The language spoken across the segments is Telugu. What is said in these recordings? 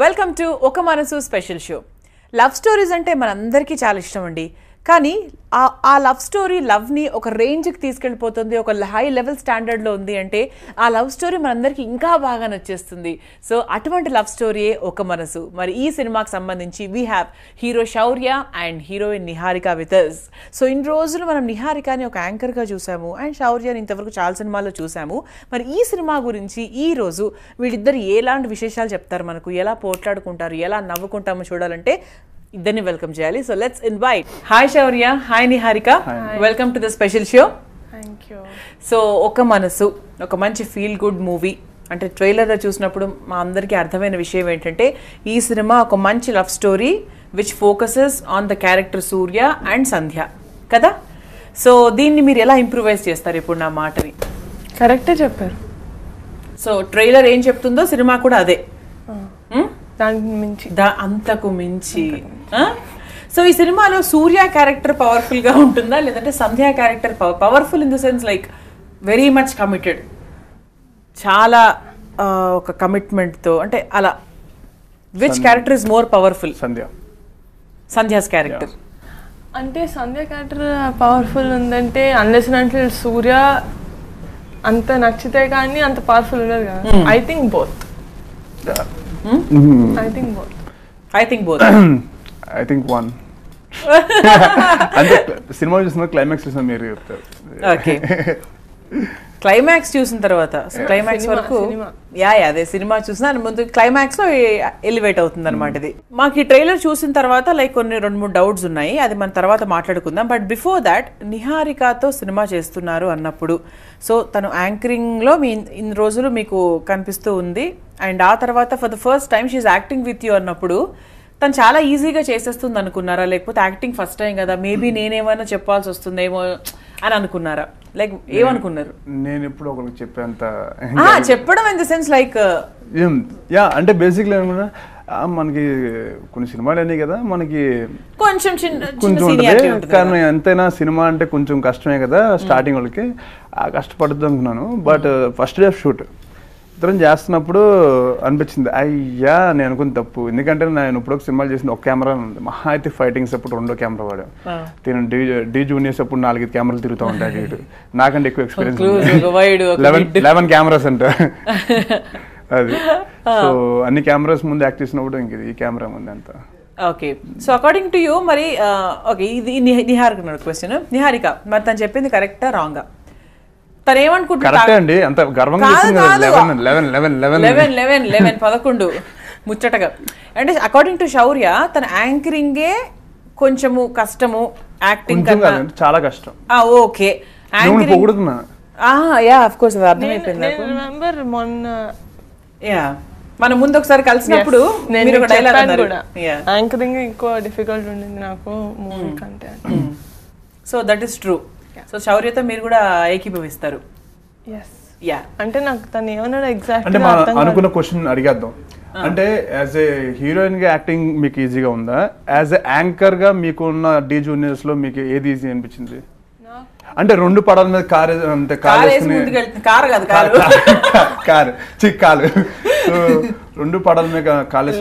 వెల్కమ్ టు ఒక మనసు స్పెషల్ షో. లవ్ స్టోరీస్ అంటే మనందరికీ చాలా ఇష్టం అండి. కానీ ఆ లవ్ స్టోరీ లవ్ని ఒక రేంజ్కి తీసుకెళ్ళిపోతుంది, ఒక హై లెవెల్ స్టాండర్డ్లో ఉంది అంటే ఆ లవ్ స్టోరీ మనందరికీ ఇంకా బాగా నచ్చేస్తుంది. సో అటువంటి లవ్ స్టోరీయే ఒక మనసు. మరి ఈ సినిమాకి సంబంధించి we have hero Shaurya and heroine Niharika with us. So ఇన్ని రోజులు మనం నిహారికని ఒక యాంకర్గా చూసాము అండ్ శౌర్యని ఇంతవరకు చాలా సినిమాల్లో చూసాము. మరి ఈ సినిమా గురించి ఈ రోజు వీళ్ళిద్దరు ఎలాంటి విశేషాలు చెప్తారు, మనకు ఎలా పోట్లాడుకుంటారు, ఎలా నవ్వుకుంటామో చూడాలంటే ఇద్దరిని వెల్కమ్ చేయాలి. So let's invite. Hi Shaurya, hi Niharika, welcome to the special show. Thank you. So ఒక మనసు ఒక మంచి ఫీల్ గుడ్ మూవీ. అంటే ట్రైలర్లో చూసినప్పుడు మా అందరికీ అర్థమైన విషయం ఏంటంటే ఈ సినిమా ఒక మంచి love story which focuses on the character Surya and Sandhya కదా. సో దీన్ని మీరు ఎలా ఇంప్రూవైజ్ చేస్తారు ఇప్పుడు నా మాటని? కరెక్టే చెప్పారు. సో ట్రైలర్ ఏం చెప్తుందో సినిమా కూడా అదే, దానికి మించి అంతకు మించి. సో ఈ సినిమాలో సూర్య క్యారెక్టర్ పవర్ఫుల్ గా ఉంటుందా లేదంటే Sandhya character powerful in the sense like very much committed, చాలా ఒక కమిట్మెంట్ తో, అంటే అలా which character is more powerful? Sandhya's character. అంటే సంధ్య క్యారెక్టర్ పవర్ఫుల్ ఉందంటే అన్లెస్ అంటిల్ సూర్య అంత నచ్చితే కానీ అంత పవర్ఫుల్ ఉండదు కదా. I think both. వన్. అంటే సినిమా చూసిన క్లైమాక్స్ చూసిన మీరు చెప్తారు. ఓకే, క్లైమాక్స్ చూసిన తర్వాత క్లైమాక్స్ వరకు అదే సినిమా చూసిన ముందు క్లైమాక్స్ లో ఎలివేట్ అవుతుంది అనమాట. ఇది మాకు ఈ ట్రైలర్ చూసిన తర్వాత లైక్ కొన్ని 2-3 డౌట్స్ ఉన్నాయి, అది మన తర్వాత మాట్లాడుకుందాం. బట్ బిఫోర్ దాట్ నిహారికతో సినిమా చేస్తున్నారు అన్నప్పుడు, సో తను యాంకరింగ్ లో మీ ఇన్ని రోజులు మీకు కనిపిస్తూ ఉంది అండ్ ఆ తర్వాత for the first time she acting with you అన్నప్పుడు తను చాలా ఈజీగా చేసేస్తుంది అనుకున్నారా, లేకపోతే యాక్టింగ్ ఫస్ట్ టైం కదా మేబీ నేనేమైనా చెప్పాల్సి వస్తుందేమో అని అనుకున్నారా? లైక్ ఏమనుకున్నారు? నేను ఎప్పుడు ఒకరికి చెప్పేంత చెప్పడం ఇన్ ద సెన్స్ లైక్ అంటే బేసిక్లీ అనుకున్నా మనకి కొన్ని సినిమాలు అన్నీ కదా మనకి కొంచెం కానీ ఎంతైనా సినిమా అంటే కొంచెం కష్టమే కదా స్టార్టింగ్ వాళ్ళకి, కష్టపడుద్దు అనుకున్నాను. But first day of shoot ఇద్దరం చేస్తున్నప్పుడు అనిపించింది అయ్యా నేను అనుకుని తప్పు. ఎందుకంటే నేను ఇప్పుడు సినిమాలు చేసింది ఒక కెమెరా ఉంది, మహా అయితే ఫైటింగ్స్ అప్పుడు 2 కెమెరా వాడాం. నేను డి జూనియర్స్ అప్పుడు 4 కెమెరాలు తిరుగుతూ ఉంటాయి. ఇటు నాకంటే ఎక్కువ ఎక్స్పీరియన్స్ 11 కెమెరాస్ అంట అది. సో అన్ని కెమెరాస్ ముందు యాక్ట్ చేసినప్పుడు ఇంక ఈ కెమెరా ముందు అంత. Okay, so according to you మరి ఓకే ఇది నిహారిక క్వశ్చన్. నిహారిక మరి తను చెప్పింది కరెక్టా రాంగా? తను ఏమనుకుంటున్నా 11 ముచ్చటగా అంటే అకార్డింగ్ టు శౌర్య తన యాంకరింగే కొంచెము కష్టము, యాక్టింగ్ చాలా కష్టం. ఓకే, అర్థమైపోయింది నాకు. మన ముందు ఒకసారి కలిసినప్పుడు యాంకరింగ్ ఎక్కువ డిఫికల్ట్ ఉండింది నాకు మూవీ కంటే. So that is true. So శౌర్యతో మీరు కూడా ఏకీభవిస్తారు? అంటే నాకు తను ఏమన్నాడు ఎగ్జాక్ట్ అంటే అనుకున్న క్వశ్చన్ అడిగేద్దాం. అంటే యాజ్ ఏ హీరోయిన్ గా యాక్టింగ్ మీకు ఈజీగా ఉందా, యాజ్ ఏ యాంకర్ గా మీకు ఉన్న డి జూనియర్స్ లో మీకు ఏది ఈజీ అనిపించింది? అంటే 2 పడాల మీద కారు అంటే కారు 2 పడాల మీద కాలేజ్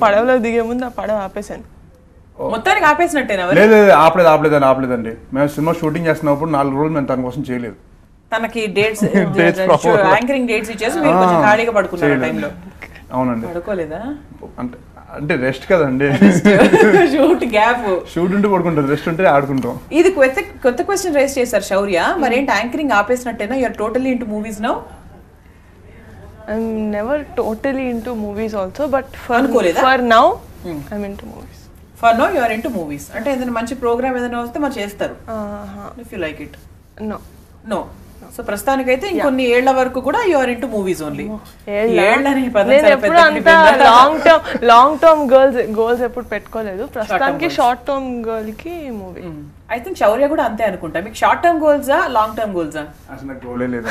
పడవలో దిగే ముందు ఆ పడవ ఆపేసాను. మొత్తానికి ఆపేసినట్టేనా? లేదు ఆపలేదండి. మేము సినిమా షూటింగ్ చేస్తున్నప్పుడు 4 రోజులు మేము తన కోసం చేయలేదు. తనకి డేట్స్ యాంకరింగ్ డేట్స్ ఇచ్చేసి మీరు కొంచెం ఖాళీగా పడుకున్నారు టైంలో. అవునండి. పడుకోలేదా? అంటే రెస్ట్ కదండి, షూట్ ఉంటే పడుకుంటారు, రెస్ట్ ఉంటే ఆడుకుంటాం. ఇది కొత్త క్వశ్చన్ రైజ్ చేశారు శౌర్య. మరి ఏంటి యాంకరింగ్ ఆపేసినట్టేనా? You are totally into movies now? I'm never totally into movies also, but for now I'm into movies. For now you are into movies. అంటే ఏదైనా మంచి ప్రోగ్రామ్ ఏదైనా వస్తే మరి చేస్తారు if you like it? No. So ప్రస్తుతానికైతే ఇంకొన్ని ఏళ్ల వరకు కూడా you are into movies only. Long term goals ఎప్పుడు పెట్టుకోలేదు. ప్రస్తుతానికి షార్ట్ టర్మ్ గర్ల్ కి మూవీ. ఐ థింక్ శౌర్య కూడా అంతే అనుకుంటా. మీకు షార్ట్ టర్మ్ గోల్సా లాంగ్ టర్మ్ గోల్సా? అసలు నాకు గోలే లేదు.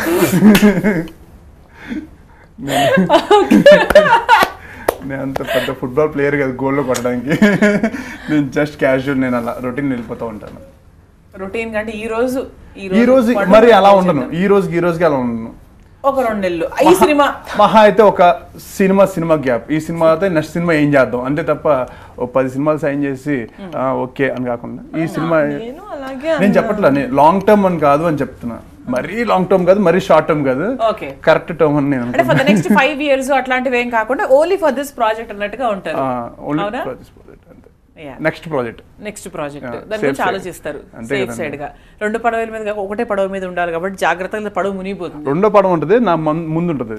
నేను అంత పెద్ద ఫుట్బాల్ ప్లేయర్ కదా గోల్లో కొట్టడానికి. నేను జస్ట్ క్యాజువల్, నేను అలా రొటీన్ వెళ్ళిపోతూ ఉంటాను. రొటీన్ అంటే ఈ రోజు మరి అలా ఉండను, ఈ రోజుకి అలా ఉండను. ఒక 2 నెలలు ఈ సినిమా మహా అయితే ఒక సినిమా గ్యాప్. ఈ సినిమా అయితే నెక్స్ట్ సినిమా ఏం చేద్దాం అంతే తప్ప 10 సినిమాలు సైన్ చేసి ఓకే అని కాకుండా ఈ సినిమా నేను చెప్పట్లా, లాంగ్ టర్మ్ అని కాదు అని చెప్తున్నా. మరీ లాంగ్ టర్మ్ కాదు, మరీ షార్ట్ టర్మ్ కాదు, కరెక్ట్ టర్మ్ అని నేను ఫర్ ద నెక్స్ట్ 5 years అట్లాంటివి ఏం కాకుండా ఓన్లీ ఫర్ దిస్ ప్రాజెక్ట్ అన్నట్టుగా ఉంటారు. నెక్స్ట్ ప్రాజెక్ట్ దాని గురించి ఆలోచిస్తారు సేఫ్ సైడ్ గా. 2 పడవల మీద ఒకటే పడవ మీద ఉండాలి కాబట్టి జాగ్రత్తగా పడవ మునిగిపోతుంది. 2వ పడవ ఉంటుంది, నా ముందు ఉంటుంది.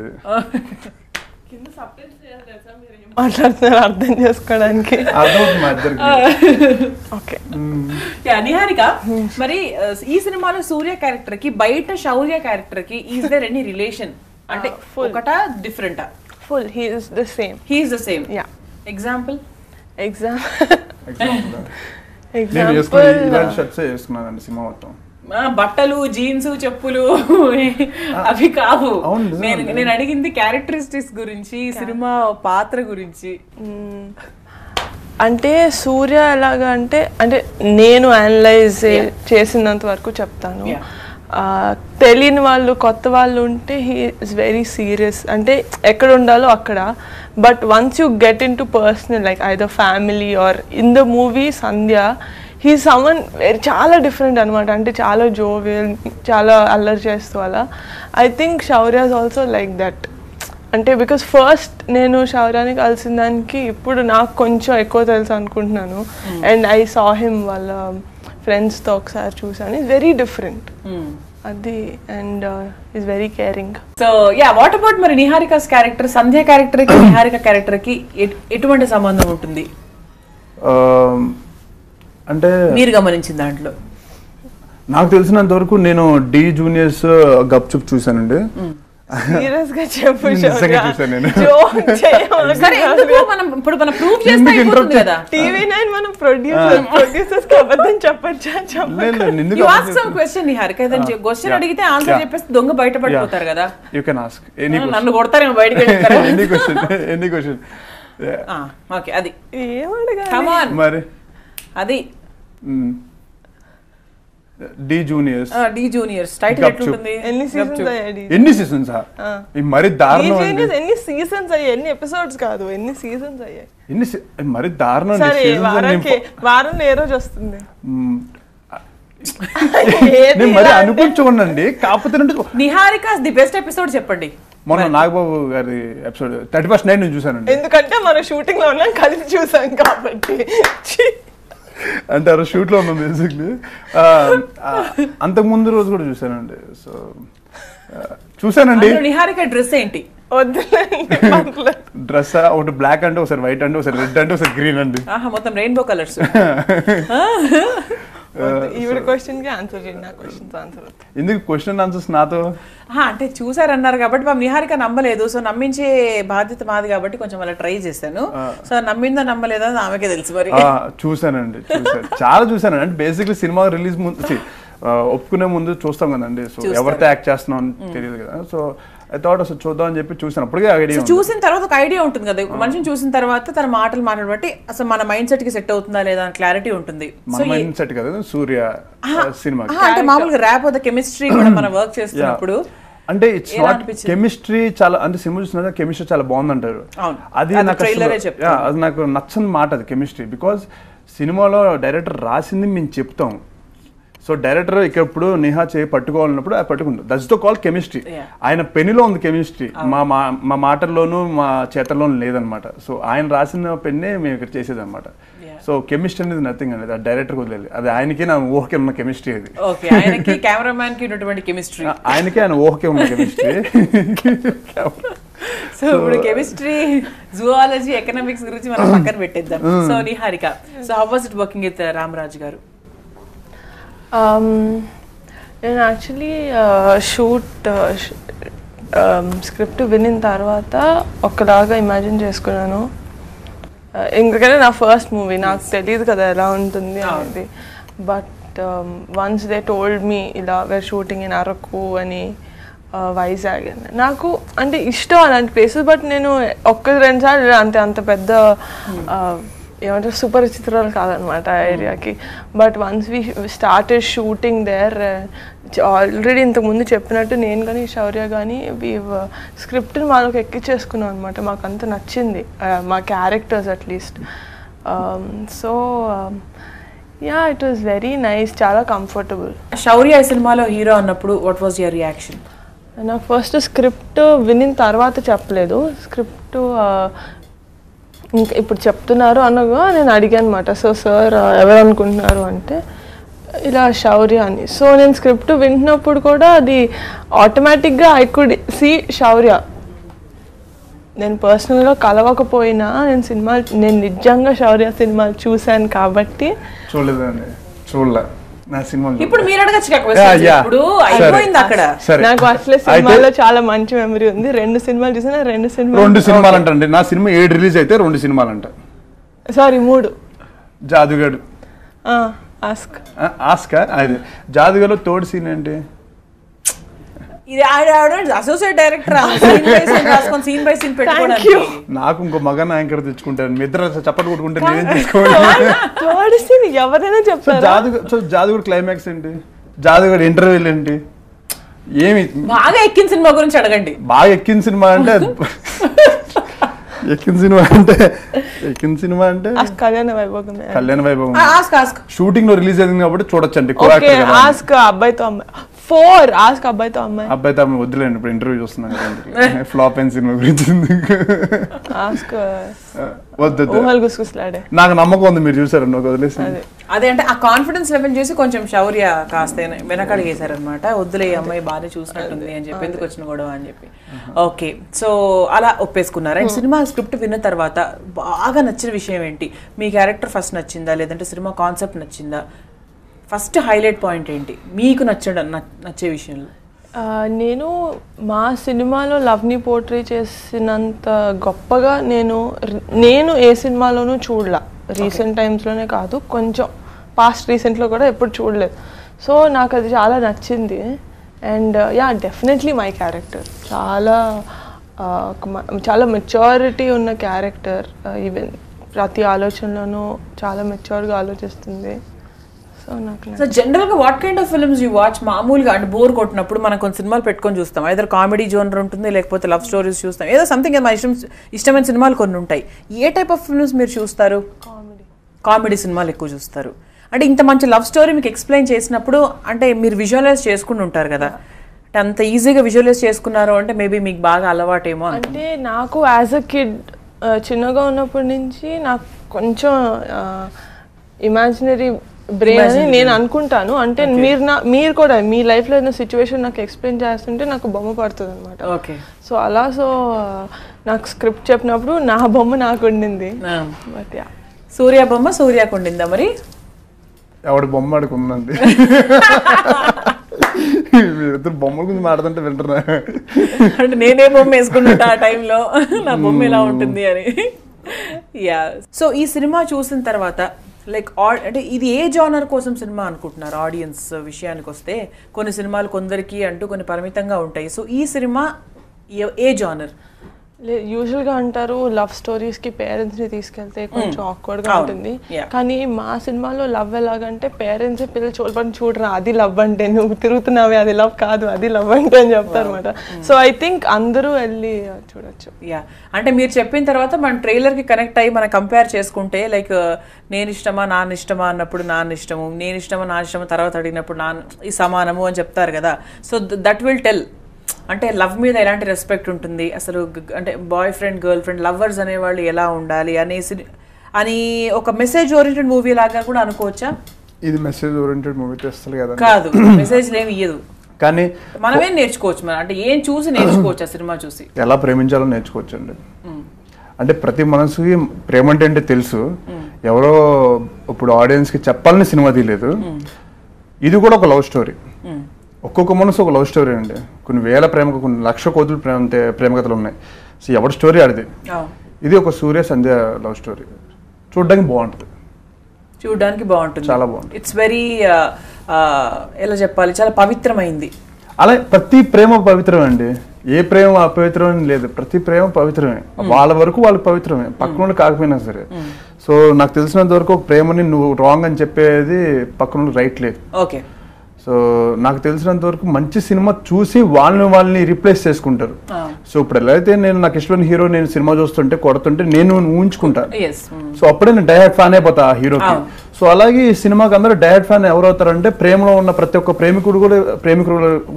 మాట్లాడుతున్నారు అర్థం చేసుకోవడానికి. నిహారిక, మరి ఈ సినిమాలో సూర్య క్యారెక్టర్ కి బయట శౌర్య క్యారెక్టర్ కి ఈజ్ దేర్ ఎనీ రిలేషన్? అంటే ఒకటా డిఫరెంటా? Full he is the same. Ya. Example సినిమా మొత్తం బట్టలు, జీన్స్, చెప్పులు అవి కావు. నేను అడిగింది క్యారెక్టరిస్టిక్స్ గురించి, సినిమా పాత్ర గురించి. అంటే సూర్య ఎలాగా అంటే నేను అనలైజ్ చేసినంత వరకు చెప్తాను. తెలియని వాళ్ళు, కొత్త వాళ్ళు ఉంటే హీ ఇస్ వెరీ సీరియస్, అంటే ఎక్కడ ఉండాలో అక్కడ. But once you get in to personal like either family or in the movie Sandhya, he సమ్మన్ చాలా డిఫరెంట్ అనమాట. అంటే చాలా జోవియల్, చాలా అల్లరి చేస్తూ అలా. I think Shaurya is also like that. అంటే బికాస్ ఫస్ట్ నేను శౌర్యాని కలిసిన దానికి ఇప్పుడు నాకు కొంచెం ఎక్కువ తెలుసు అనుకుంటున్నాను. అండ్ ఐ సా హిమ్ వాళ్ళ ఫ్రెండ్స్తో ఒకసారి చూసాను. ఇట్స్ వెరీ డిఫరెంట్ అది. And is very caring. So yeah, what about మరి నిహారికాస్ క్యారెక్టర్? సంధ్య క్యారెక్టర్ కి నిహారిక క్యారెక్టర్ కి ఎటువంటి సంబంధం ఉంటుంది అంటే మీరు గమనించిన దాంట్లో? నాకు తెలిసినంత వరకు నేను డి జూనియర్స్ గప్చుప్ చూసానండి. సీరియస్ గా చెప్పు. TV9 మనం ప్రొడ్యూసర్స్ కి అబద్ధం చెప్పొచ్చా? క్వశ్చన్ అడిగితే ఆన్సర్ చెప్పేసి దొంగ బయటపడిపోతారు కదా. You can ask any question. నన్ను కొడతారేమో బయటికి. Any question. ఓకే, అది మరి అది డి జూనియర్స్ టైటిల్ ఎట్లుంటుంది? ఎన్ని సీజన్స్ మరి దారుణం. ఎన్ని సీజన్స్ అయ్యాయి? ఎన్ని ఎపిసోడ్స్ కాదు, ఎన్ని సీజన్స్ అయ్యాయి? మరి దారుణం. వారం ఏ రోజు వస్తుంది? మరి అనుకుంటుండండి. కాకపోతే నిహారిక ది బెస్ట్ ఎపిసోడ్ చెప్పండి. మొన్న నాగబాబు గారి ఎపిసోడ్ 31st నైట్ నేను చూసానండి. ఎందుకంటే మనం షూటింగ్ లో ఉన్నాం, కలిసి చూసాం కాబట్టి. అంటే ఆ షూట్ లో ఉన్నాం బేసిక్లీ. అంతకు ముందు రోజు కూడా చూసానండి. సో చూసానండి. నిహారిక డ్రెస్ ఏంటి? డ్రెస్ ఒకటి బ్లాక్ అంటే, ఒకసారి వైట్ అంటే, ఒకసారి రెడ్ అంటే, ఒకసారి గ్రీన్ అండి. మొత్తం రెయిన్బో కలర్స్. ఎందుకు క్వశ్చన్ ఆన్సర్స్ నాతో? అంటే చూసారన్నారు కాబట్టి మా నిహారిక నమ్మలేదు. సో నమ్మించే బాధ్యత మాది కాబట్టి కొంచెం అలా ట్రై చేశాను. సో నమ్మిందా నమ్మలేదా ఆమెకే తెలుసు. మరి చూసానండి, చాలా చూసానండి. అంటే బేసిక్లీ సినిమా రిలీజ్ ముందు ఒప్పుకునే ముందు చూస్తాం కదండి. సో ఎవరితో యాక్ట్ చేస్తున్నాం అని తెలియదు కదా. సో ఐ థాట్ అసలు చూద్దాం అని చెప్పి చూసాను. అప్పటికే ఐడియా, చూసిన తర్వాత ఒక ఐడియా ఉంటుంది కదా. ఒక మనిషిని చూసిన తర్వాత తన మాటలు బట్టి అసలు మన మైండ్ సెట్ కి సెట్ అవుతుందా లేదా అని క్లారిటీ ఉంటుంది. మన మైండ్ సెట్ కదా సూర్య సినిమా. అంటే మామూలుగా ర్యాప్ అవుతా కెమిస్ట్రీ కూడా మనం వర్క్ చేస్తున్నప్పుడు అంటే ఇట్స్ నాట్ కెమిస్ట్రీ. చాలా అంటే సినిమా చూసిన కెమిస్ట్రీ చాలా బాగుందంటారు. అది నాకు నచ్చని మాట అది కెమిస్ట్రీ. బికాస్ సినిమాలో డైరెక్టర్ రాసింది మేము చెప్తాం. సో డైరెక్టర్ ఇక్కడ ఇప్పుడు నిహా చేయి పట్టుకోవాలన్నప్పుడు అది పట్టుకుంటాం. That's the call chemistry. ఆయన పెన్నులో ఉంది కెమిస్ట్రీ, మా మాటల్లోనూ మా చేతల్లోనూ లేదనమాట. సో ఆయన రాసిన పెన్నే మేము ఇక్కడ చేసేది అనమాట. సో కెమిస్ట్రీ అనేది నథింగ్ అనేది అది డైరెక్టర్ వదిలేదు. అది ఆయనకి నా ఊహకే ఉన్న కెమిస్ట్రీ. అది ఆయనకే ఆయన ఊహకే ఉన్న కెమిస్ట్రీ. సో ఇప్పుడు కెమిస్ట్రీ, జువాలజీ, ఎకనామిక్స్ గురించి మనం పక్కన పెట్టేద్దాం. So Niharika, so how was it working with Ramraj గారు? నేను యాక్చువల్లీ స్క్రిప్ట్ వినిన తర్వాత ఒకలాగా ఇమాజిన్ చేసుకున్నాను. ఎందుకంటే నా ఫస్ట్ మూవీ, నాకు తెలియదు కదా ఎలా ఉంటుంది అనేది. But once they told me ఇలా వేర్ షూటింగ్ ఇన్ అరకు అని, వైజాగ్ అని, నాకు అంటే ఇష్టం అలాంటి ప్లేసెస్. బట్ నేను 1-2 సార్లు అంత పెద్ద ఏమంటారు సుపరిచితురాలు కాదనమాట ఆ ఏరియాకి. But once we started shooting there, already ఇంతకుముందు చెప్పినట్టు నేను కానీ శౌర్య కానీ స్క్రిప్ట్ని మాకు ఎక్కించేసుకున్నాం అనమాట. మాకు అంత నచ్చింది మా characters at least. So yeah it was very nice, చాలా కంఫర్టబుల్. శౌర్య ఈ సినిమాలో హీరో అన్నప్పుడు వాట్ వాజ్ యువర్ రియాక్షన్? నాకు ఫస్ట్ స్క్రిప్ట్ వినిన తర్వాత చెప్పలేదు. స్క్రిప్ట్ ఇంకా ఇప్పుడు చెప్తున్నారు అనగా నేను అడిగాను అనమాట. సో సార్ ఎవరు అనుకుంటున్నారు అంటే ఇలా శౌర్య అని. సో నేను స్క్రిప్ట్ వింటున్నప్పుడు కూడా అది ఆటోమేటిక్గా ఐ కుడ్ సీ శౌర్య. నేను పర్సనల్గా కలవకపోయినా నేను నిజంగా శౌర్య సినిమాలు చూశాను కాబట్టి. చూడలేదండి, చూడలే నా సినిమా. ఇప్పుడు మీరు అడగచ్చు ఇప్పుడు అయిపోయింది అక్కడ. నాకు అసలే సినిమాలో చాలా మంచి మెమరీ ఉంది. 2 సినిమాలు చూసినా 2 సినిమాలు అంటండి. నా సినిమా 7 రిలీజ్ అయితే 2 సినిమాలు అంట. సారీ 3. జాదుగాడు ఆస్క్ అది జాదుగాలో తోడు సీన్ ఏంటి? ఇది అసోసియేట్ డైరెక్టర్ రాసుకొని సీన్ బై సీన్ పెట్టుకోవడానికి. నాకు ఇంకో మగన్ యాంకర్ తెచ్చుకుంటాను, మీ ఇద్దరు చప్పట్లు కొట్టుకుంటే నేనేం తీసుకోవాలి? ఎవరైనా చెప్తారు. జాదుగుడు క్లైమాక్స్ ఏంటి? జాదుగుడు ఇంటర్వ్యూలు ఏంటి? ఏమి బాగా ఎక్కిన సినిమా గురించి అడగండి. బాగా ఎక్కిన సినిమా అంటే కళ్యాణ వైభవం షూటింగ్ లో రిలీజ్ అయింది కాబట్టి చూడొచ్చండి. అబ్బాయితో అమ్మాయి 4 ఆస్క్ అబ్బాయితో అమ్మాయి వద్దులేండి, ఇప్పుడు ఇంటర్వ్యూ చూస్తున్నాను ఫ్లాప్ అయిన సినిమా గురించి. నాకు నమ్మకం ఉంది, మీరు చూసారు వదిలేసి. అదే అంటే ఆ కాన్ఫిడెన్స్ లెవెల్ చూసి కొంచెం శౌర్య కాస్త వెనకడిగేశారనమాట. వద్దులే అమ్మాయి బాగానే చూసినట్టుంది అని చెప్పి, ఎందుకు వచ్చిన గొడవ అని చెప్పి. ఓకే, సో అలా ఒప్పేసుకున్నారు. అండ్ సినిమా స్క్రిప్ట్ విన్న తర్వాత బాగా నచ్చిన విషయం ఏంటి? మీ క్యారెక్టర్ ఫస్ట్ నచ్చిందా, లేదంటే సినిమా కాన్సెప్ట్ నచ్చిందా? ఫస్ట్ హైలైట్ పాయింట్ ఏంటి మీకు నచ్చే విషయంలో? నేను మా సినిమాలో లవ్ని పోర్ట్రే చేసినంత గొప్పగా నేను ఏ సినిమాలోనూ చూడలా. రీసెంట్ టైమ్స్లోనే కాదు, కొంచెం పాస్ట్ రీసెంట్లో కూడా ఎప్పుడు చూడలేదు. సో నాకు అది చాలా నచ్చింది. And yeah definitely my character చాలా మెచ్యూరిటీ ఉన్న క్యారెక్టర్. ఈవెన్ ప్రతి ఆలోచనలోనూ చాలా మెచ్యూర్గా ఆలోచిస్తుంది. సో జనరల్ గా what kind of films you watch? మామూలుగా అంటే బోర్ కొట్టినప్పుడు మనం కొన్ని సినిమాలు పెట్టుకొని చూస్తాం. ఐదర్ కామెడీ జోనర్ ఉంటుంది, లేకపోతే లవ్ స్టోరీస్ చూస్తాం, ఏదో సంథింగ్ మన ఇష్టమైన సినిమాలు కొన్ని ఉంటాయి. ఏ టైప్ ఆఫ్ ఫిల్మ్స్ మీరు చూస్తారు? కామెడీ సినిమాలు ఎక్కువ చూస్తారు. అంటే ఇంత మంచి లవ్ స్టోరీ మీకు ఎక్స్ప్లెయిన్ చేసినప్పుడు అంటే మీరు విజువలైజ్ చేసుకుని ఉంటారు కదా, అంటే అంత ఈజీగా విజువలైజ్ చేసుకున్నారు అంటే మేబీ మీకు బాగా అలవాటేమో. అంటే నాకు యాజ్ అ కిడ్ చిన్నగా ఉన్నప్పటి నుంచి నాకు కొంచెం ఇమాజినరీ బ్రెయిన్ అని నేను అనుకుంటాను. అంటే మీరు కూడా మీ లైఫ్లో ఏదైనా సిచ్యువేషన్ నాకు ఎక్స్ప్లెయిన్ చేస్తుంటే నాకు బొమ్మ పడుతుంది అనమాట. సో అలా నాకు స్క్రిప్ట్ చెప్పినప్పుడు నా బొమ్మ నాకు ఉండింది. బట్ యా సూర్య బొమ్మ సూర్యకు ఉండిందా? మరి ఎవడి బొమ్మ ఆడుకుందండి? మీరిద్దరు బొమ్మల గురించి మాట్లాడుతుంటే వింటున్నా. అంటే నేనే బొమ్మ వేసుకుంటా ఆ టైంలో, నా బొమ్మ ఎలా ఉంటుంది అని. యా, సో ఈ సినిమా చూసిన తర్వాత లైక్ అంటే ఇది ఏ జానర్ కోసం సినిమా అనుకుంటున్నారు? ఆడియన్స్ విషయానికి వస్తే కొన్ని సినిమాలు కొందరికి అంటూ కొన్ని పరిమితంగా ఉంటాయి. సో ఈ సినిమా ఏ జానర్? యూజువల్గా అంటారు లవ్ స్టోరీస్కి పేరెంట్స్ని తీసుకెళ్తే కొంచెం ఆక్వర్డ్గా ఉంటుంది. కానీ మా సినిమాలో లవ్ ఎలాగంటే పేరెంట్స్ పిల్లలు చూడరా అది లవ్ అంటే, నువ్వు తిరుగుతున్నావే అది లవ్ కాదు, అది లవ్ అంటే అని చెప్తారు అనమాట. సో ఐ థింక్ అందరూ వెళ్ళి చూడొచ్చు. యా, అంటే మీరు చెప్పిన తర్వాత మన ట్రైలర్కి కనెక్ట్ అయ్యి మనం కంపేర్ చేసుకుంటే లైక్ నేను ఇష్టమా నాన్న ఇష్టమా అన్నప్పుడు నాన్న ఇష్టము, నేను ఇష్టమా నాన్న ఇష్టమా తర్వాత అడిగినప్పుడు నాన్న ఈ సమానము అని చెప్తారు కదా. సో దట్ విల్ టెల్ అంటే లవ్ మీద ఎలాంటి రెస్పెక్ట్ ఉంటుంది అసలు, అంటే boy friend girl friend lovers అనేవాళ్ళు ఎలా ఉండాలి అనేసి అని ఒక మెసేజ్ ఓరియంటెడ్ మూవీ లాగా కూడా అనుకోవచ్చా? ఇది మెసేజ్ ఓరియంటెడ్ మూవీ తెస్తుంది కదా? కాదు, మెసేజ్ ఏమి ఇయ్యదు, కానీ మనమేం నేర్చుకోవచ్చు. మనం అంటే ఏం చూసి నేర్చుకోవచ్చు? ఆ సినిమా చూసి ఎలా ప్రేమించాలో నేర్చుకోవచ్చు అండి. అంటే ప్రతి మనసుకి ప్రేమ అంటే తెలుసు, ఎవరో ఇప్పుడు ఆడియన్స్కి చెప్పాలని సినిమా తీయలేదు. ఇది కూడా ఒక లవ్ స్టోరీ. ఒక్కొక్క మనసు ఒక లవ్ స్టోరీ అండి. కొన్ని వేల ప్రేమకు కొన్ని లక్ష కోతులు ప్రేమకథలు ఉన్నాయి. సో ఎవరి స్టోరీ ఆడిది. ఇది ఒక సూర్య సంధ్య లవ్ స్టోరీ. చూడడానికి బాగుంటుంది, చాలా బాగుంటుంది. ఇట్స్ వెరీ ఎలా చెప్పాలి, చాలా పవిత్రమైంది. అలా ప్రతి ప్రేమ పవిత్రమే అండి, ఏ ప్రేమ అపవిత్రం లేదు. ప్రతి ప్రేమ పవిత్రమే, వాళ్ళ వరకు వాళ్ళు పవిత్రమే, పక్కన కాకపోయినా సరే. సో నాకు తెలిసినంత వరకు ఒక ప్రేమని నువ్వు రాంగ్ అని చెప్పేది పక్కన రైట్ లేదు. ఓకే, సో నాకు తెలిసినంత వరకు మంచి సినిమా చూసి వాళ్ళని రీప్లేస్ చేసుకుంటారు. సో ఇప్పుడు ఎలా అయితే నాకు ఇష్టమైన హీరో నేను సినిమా చూస్తుంటే కొడుతుంటే నేను ఊహించుకుంటాను. సో అప్పుడే నేను డైహార్డ్ ఫ్యాన్ అయిపోతా ఆ హీరోకి. సో అలాగే ఈ సినిమాకి అందరూ డైహార్డ్ ఫ్యాన్ ఎవరు అవుతారంటే ప్రేమలో ఉన్న ప్రతి ఒక్క ప్రేమికుడు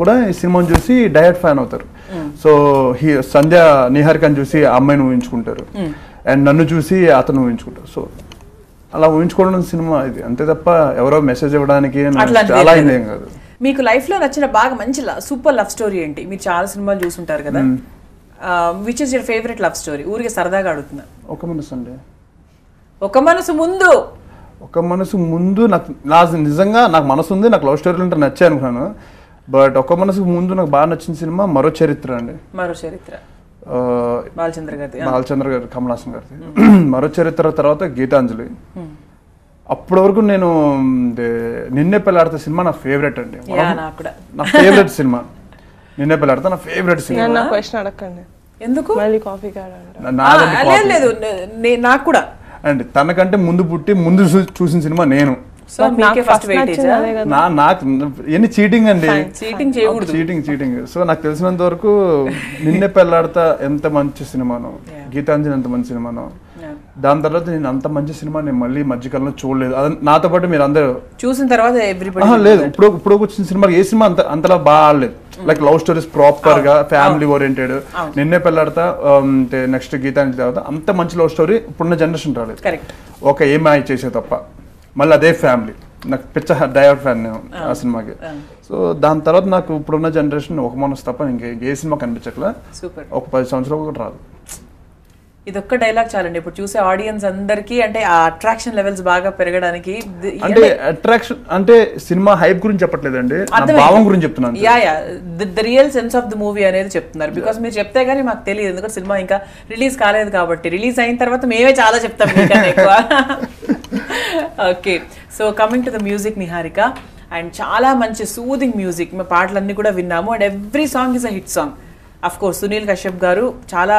కూడా ఈ సినిమాని చూసి డైహార్డ్ ఫ్యాన్ అవుతారు. సో సంధ్య నిహారికని చూసి ఆ అమ్మాయిని ఊహించుకుంటారు, అండ్ నన్ను చూసి అతను ఊహించుకుంటారు. సో అలా ఊహించుకోవడం సినిమా ఇది, అంతే తప్ప ఎవరో మెసేజ్ ఇవ్వడానికి చాలా ఏం కాదు. మీకు లైఫ్ లో నచ్చిన బాగా మంచి సూపర్ లవ్ స్టోరీ ఏంటి? మీరు చాలా సినిమాలు చూసుంటారు కదా, which is your favourite love story? ఊరికే సరదాగా అడుగుతున్నా. ఒక మనసు అండి. ఒక మనసు ముందు నాకు నిజంగా నాకు మనసు ఉంది, నాకు లవ్ స్టోరీలు అంటే నచ్చాయి అనుకున్నాను. బట్ ఒక మనసుకు ముందు నాకు బాగా నచ్చిన సినిమా మరో చరిత్ర అండి. బాలచంద్ర గారు, కమల్ హాసన్ గారి. మరో చరిత్ర తర్వాత గీతాంజలి. అప్పటి వరకు నేను నిన్నే పెళ్ళాడితే సినిమా నా ఫేవరెట్ అండి. నా ఫేవరెట్ సినిమా నిన్నే పెళ్ళాడితే నా ఫేవరెట్ సినిమా. ఎందుకు? నాకు కూడా అండి. తనకంటే ముందు పుట్టి ముందు చూసిన సినిమా నేను. నాకు ఎన్ని చీటింగ్ అండి, చీటింగ్. సో నాకు తెలిసినంత వరకు నిన్నే పెళ్ళాడతా ఎంత మంచి సినిమానో, గీతాంజలి ఎంత మంచి సినిమానో. దాని తర్వాత నేను అంత మంచి సినిమా నేను మళ్ళీ మధ్యకాలంలో చూడలేదు. నాతో పాటు మీరు అందరూ చూసిన తర్వాత లేదు, ఇప్పుడు వచ్చిన సినిమాకి ఏ సినిమా అంతలా బాగా ఆడలేదు. లైక్ లవ్ స్టోరీస్ ప్రాపర్ గా ఫ్యామిలీ ఓరియంటెడ్. నిన్నే పెళ్ళాడతా నెక్స్ట్ గీతాంజలి తర్వాత అంత మంచి లవ్ స్టోరీ ఇప్పుడున్న జనరేషన్ రాలేదు. ఒక ఏమాయి చేసే తప్ప. మళ్ళీ అదే ఫ్యామిలీ. నాకు పిచ్చ డైవర్ట్ ఫ్యాన్ నేను ఆ సినిమాకి. సో దాని తర్వాత నాకు ఇప్పుడున్న జనరేషన్ ఒక మనసు తప్ప ఇంకే ఏ సినిమా కనిపించట్లా. ఒక 10 సంవత్సరాలు కూడా రాదు. ఇదొక్క డైలాగ్ చాలండి ఇప్పుడు చూసే ఆడియన్స్ అందరికి, అంటే ఆ అట్రాక్షన్ లెవెల్స్ బాగా పెరగడానికి. అంటే అట్రాక్షన్ అంటే సినిమా హైప్ గురించి చెప్పట్లేదండి, భావం గురించి చెప్తున్నాను. The real sense of the movie అనేది చెప్తున్నారు. బికాస్ మీరు చెప్తే గానీ మాకు తెలియదు, ఎందుకంటే సినిమా ఇంకా రిలీజ్ కాలేదు కాబట్టి. రిలీజ్ అయిన తర్వాత మేమే చాలా చెప్తాం ఎక్కువ. Okay, so coming to the music, Niharika, and చాలా మంచి సూదింగ్ మ్యూజిక్. మా పాటలన్నీ కూడా విన్నాము, and every song is a hit song. Of course Sunil Kashyap గారు చాలా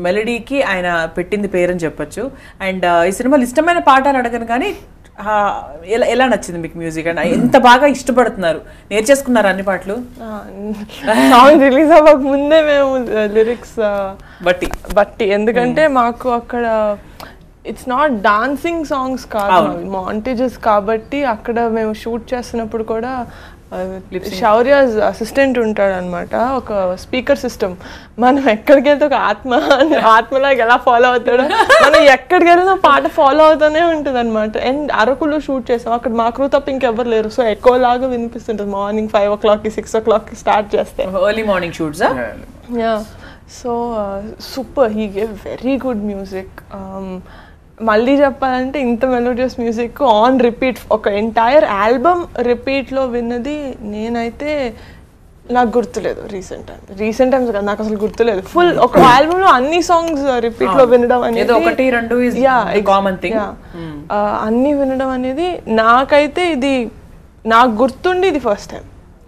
మెలడీకి ఆయన పెట్టింది పేరని చెప్పొచ్చు. అండ్ ఈ సినిమాలో ఇష్టమైన పాట అని అడగను కానీ ఎలా నచ్చింది మీకు మ్యూజిక్? అండ్ ఎంత బాగా ఇష్టపడుతున్నారు, నేర్చేసుకున్నారు అన్ని పాటలు? సాంగ్ రిలీజ్ అవ్వక ముందే మేము లిరిక్స్ బట్టి ఎందుకంటే మాకు అక్కడ ఇట్స్ నాట్ డాన్సింగ్ సాంగ్స్ కాదు, మాంటేజెస్ కాబట్టి అక్కడ మేము షూట్ చేస్తున్నప్పుడు కూడా శౌర్య అసిస్టెంట్ ఉంటాడు అనమాట. ఒక స్పీకర్ సిస్టమ్. మనం ఎక్కడికి వెళ్తే ఒక ఆత్మలాగా ఎలా ఫాలో అవుతాడో మనం ఎక్కడికి వెళ్ళినా పాట ఫాలో అవుతూనే ఉంటుంది అనమాట. అండ్ అరకులో షూట్ చేసాం, అక్కడ మా క్రూ తప్ప ఇంకెవ్వరు లేరు. సో ఎక్కువ లాగా వినిపిస్తుంటుంది మార్నింగ్ 5 o'clock 6 o'clock స్టార్ట్ చేస్తే. Early morning shoots. Yeah, so super, he gave very good music. మళ్ళీ చెప్పాలంటే ఇంత మెలోడియస్ మ్యూజిక్ ఆన్ రిపీట్, ఒక ఎంటైర్ ఆల్బమ్ రిపీట్లో విన్నది నేనైతే నాకు గుర్తులేదు. రీసెంట్ టైమ్స్ కదా, నాకు అసలు గుర్తులేదు. ఫుల్ ఒక ఆల్బమ్ లో అన్ని సాంగ్స్ రిపీట్ లో వినడం అనేది, అన్ని వినడం అనేది నాకైతే ఇది నాకు గుర్తుండి ఇది ఫస్ట్ టైం.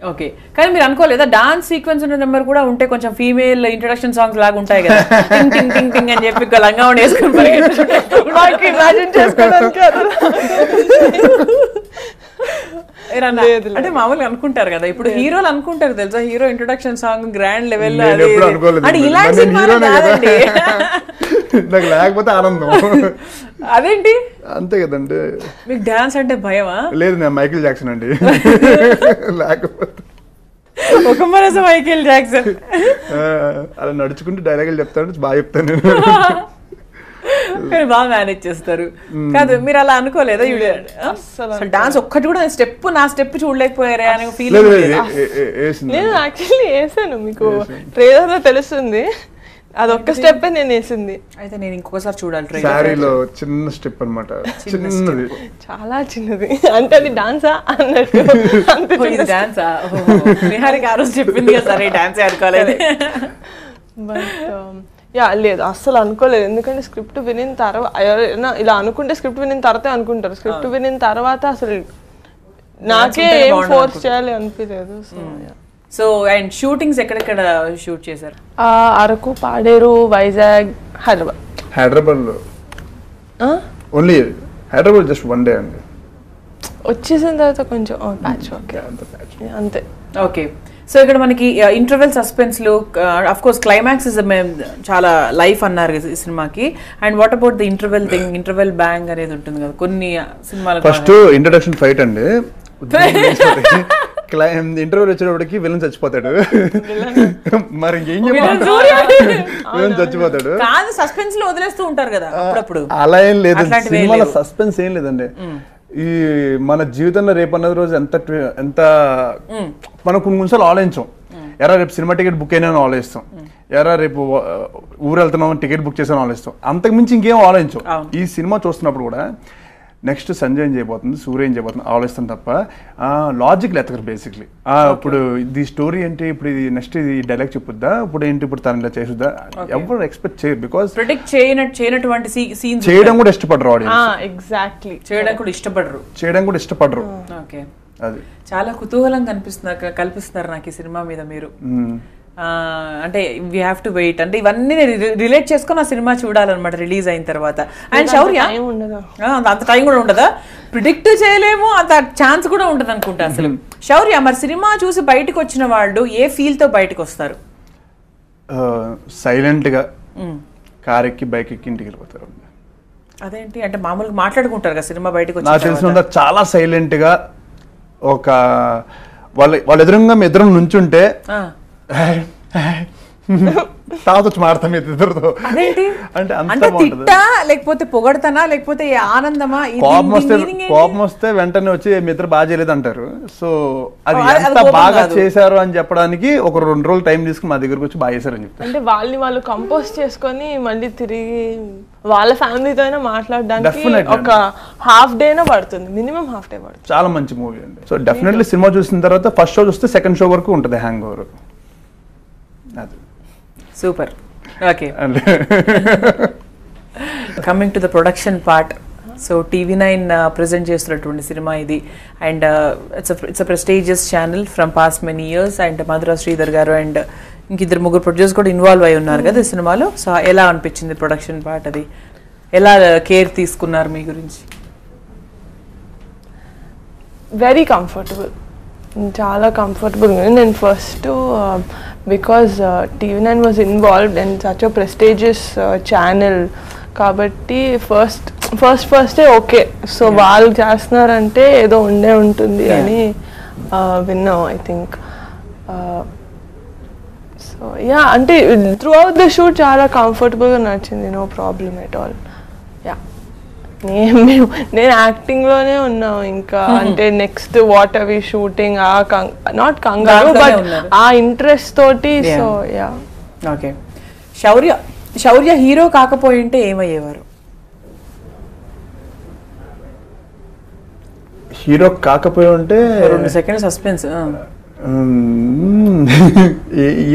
ఓకే, కానీ మీరు అనుకోలేదా డాన్స్ సీక్వెన్స్ ఉన్న నెంబర్ కూడా ఉంటే కొంచెం ఫీమేల్ ఇంట్రొడక్షన్ సాంగ్స్ లాగా ఉంటాయి కదా, టింగ్ అని చెప్పి లంగా వేసుకుని ఇమాజిన్ చేసుకోవడానికి అంటే మామూలుగా అనుకుంటారు కదా, ఇప్పుడు హీరోలు అనుకుంటారు తెలుసా, hero introduction song grand level లో అంటే ఇలాంటి సినిమాలు కాదండి. నాకు లేకపోతే ఆనందం. అదేంటి అంతే కదండి. మీకు డాన్స్ అంటే భయమా? లేదు, నేను మైకేల్ జాక్సన్ అండి. లేకపోతే ఒక మనసు మైకేల్ జాక్సన్. అలా నడుచుకుంటూ డైలాగులు చెప్తాను, బాగా చెప్తాను నేను. బాగా మేనేజ్ చేస్తారు కాదు, మీరు అలా అనుకోలేదా? డాన్స్ ఒక్కటి కూడా నా స్టెప్ చూడలేకపోయారే అని ఫీల్? నేను యాక్చువల్లీ వేసాను, మీకు ట్రైలర్ లో తెలుస్తుంది. అదొక్క స్టెప్ నేను వేసింది. అయితే నేను ఇంకొకసారి చూడాలి. సారీలో చిన్న స్టెప్ అన్నమాట, చిన్నది, చాలా చిన్నది. అంటే అది డాన్సా అన్నట్టు. ఇది డాన్సా? నిహారిక ఆ రోజు చెప్పింది కదా, సరే డాన్స్ అనుకోలేదు. బట్ యా, లేదు అస్సలు అనుకోలేదు. ఎందుకంటే స్క్రిప్ట్ వినిన తర్వాత ఇలా అనుకుంటే స్క్రిప్ట్ వినిన తర్వాతే అనుకుంటారు. స్క్రిప్ట్ వినిన తర్వాత అసలు నాకే ఏం ఫోర్స్ చేయాలి అనిపించలేదు. సో అండ్ షూటింగ్స్ ఎక్కడెక్కడ షూట్ చేశారు? అరకు, పాడేరు, వైజాగ్, హైదరాబాద్. లో ఓన్లీ హైదరాబాద్ జస్ట్ 1 day అండి. వచ్చేసిన తర్వాత కొంచెం ప్యాచ్ ఓకే అంతే. ఓకే, సో ఇక్కడ మనకి ఇంటర్వెల్ సస్పెన్స్లు, అఫ్ కోర్స్ క్లైమాక్స్ ఇస్ చాలా లైఫ్ అన్నారు ఈ సినిమాకి. And what about the interval thing, interval bang అనేది ఉంటుంది కదా కొన్ని సినిమాలు. ఫస్ట్ ఇంట్రడక్షన్ ఫైట్ అండి, ఇంటర్వ్యూ వచ్చేటప్పటికి విలన్ చచ్చిపోతాడు, మరి ఇంకేం విలన్ చచ్చిపోతాడు. కాదు, సస్పెన్స్ లో వదిలేస్తూ ఉంటారు కదా అప్పుడప్పుడు. అలా ఏం లేదు సినిమాలో, సస్పెన్స్ ఏం లేదండి. ఈ మన జీవితంలో రేపు అన్నది రోజు ఎంత మనం కొన్ని నిమిషాలు ఆలోచించాం, ఎరా రేపు సినిమా టికెట్ బుక్ అయినా ఆలోచిస్తాం, ఎరా రేపు ఊరు వెళ్తున్నాం టికెట్ బుక్ చేసాను ఆలోచిస్తాం, అంతకు మించి ఇంకేం ఆలోచించాం. ఈ సినిమా చూస్తున్నప్పుడు కూడా నెక్స్ట్ సంజయ్ ఏం చేయబోతుంది, సూర్య ఏం చేయబోతుంది ఆలోచిస్తాం తప్ప లాజిక్ ఎత్తకరు బేసిక్లీ. ఇప్పుడు ఇది స్టోరీ ఏంటి, ఇప్పుడు ఇది నెక్స్ట్ ఇది డైలాగ్ చెప్పుద్దా, ఇప్పుడు ఏంటి ఇప్పుడు తను ఇలా చేసుద్దా, ఎవరు ఎక్స్పెక్ట్ చేయరు. బికాస్ ప్రిడిక్ట్ చేయనటువంటి సీన్స్ చేయడం కూడా ఇష్టపడరు ఆడియన్స్. ఎగ్జాక్ట్లీ, చేయడం కూడా ఇష్టపడరు. ఓకే, అది చాలా కుతూహలం కల్పిస్తున్నారు నాకు ఈ సినిమా మీద మీరు. అంటే వీ హ్యావ్ టు వెయిట్, అంటే ఇవన్నీ రిలేట్ చేసుకొని ఆ సినిమా చూడాలన్నమాట రిలీజ్ అయిన తర్వాత. అండ్ శౌర్య, అంత టైం కూడా ఉండదా, ప్రిడిక్ట్ చేయలేము, అంత ఛాన్స్ కూడా ఉండదు అనుకుంటా అసలు. శౌర్య, మరి సినిమా చూసి బయటకు వచ్చిన వాళ్ళు ఏ ఫీల్ తో బయటకు వస్తారు? సైలెంట్ గా కార్ ఎక్కి బైక్ ఎక్కి ఇంటికి వెళ్ళిపోతారు. అదేంటి అంటే మామూలుగా మాట్లాడుకుంటారు కదా సినిమా బయటకు వచ్చి? నాకు తెలిసిన చాలా సైలెంట్ గా ఒక వాళ్ళ ఎదురుగా మీ ఎదురు నుంచుంటే తాతొచ్చి మాడతాం ఇద్దరితో. అంటే అంత తిట్టా లేకపోతే పొగడతానా లేకపోతే ఆనందమా? కోపం వస్తే వెంటనే వచ్చి మీ ఇద్దరు బాగా చేయలేదు అంటారు. సో అది ఎంత బాగా చేశారు అని చెప్పడానికి ఒక 2 రోజులు టైం తీసుకుని మా దగ్గరకు వచ్చి బాగా చేశారని చెప్తారు. అంటే వాళ్ళు కంపోజ్ చేసుకొని మళ్ళీ తిరిగి వాళ్ళ ఫ్యామిలీతో అయినా మాట్లాడడానికి ఒక హాఫ్ డేనా పడుతుంది, మినిమం హాఫ్ డే పడుతుంది. చాలా మంచి మూవీ అండి. సో డెఫినెట్లీ సినిమా చూసిన తర్వాత ఫస్ట్ షో చూస్తే సెకండ్ షో వరకు ఉంటుంది హ్యాంగ్ ఓవర్. అది super. Okay, coming to the production part. So TV9 present చేస్తున్నటువంటి సినిమా ఇది. And it's a prestigious channel from past many years. And Madhura Sridhar గారు అండ్ ఇంకిద్దరు ముగ్గురు ప్రొడ్యూసర్ కూడా ఇన్వాల్వ్ అయి ఉన్నారు కదా ఈ సినిమాలో. సో ఎలా అనిపించింది ప్రొడక్షన్ పార్ట్, అది ఎలా కేర్ తీసుకున్నారు మీ గురించి? వెరీ కంఫర్టబుల్, చాలా కంఫర్టబుల్గా. నేను first because TV9 was involved and such a prestigious channel కాబట్టి ఫస్టే ఓకే, సో వాళ్ళు చేస్తున్నారంటే ఏదో ఉంటుంది అని విన్నాం ఐ థింక్. సో యా, అంటే త్రూ అవుట్ ద షూట్ చాలా కంఫర్టబుల్గా నడిచింది, no problem at all. Yeah, నేను యాక్టింగ్లోనే ఉన్నాం ఇంకా. అంటే next what are we shooting, not కంగారు బట్ ఆ ఇంట్రెస్ట్ తోటి. So yeah. Okay, Shaurya hero కాకపోయింటే ఏమయ్యేవారు? హీరో కాకపోయి ఉంటే 2 సెకండ్ సస్పెన్స్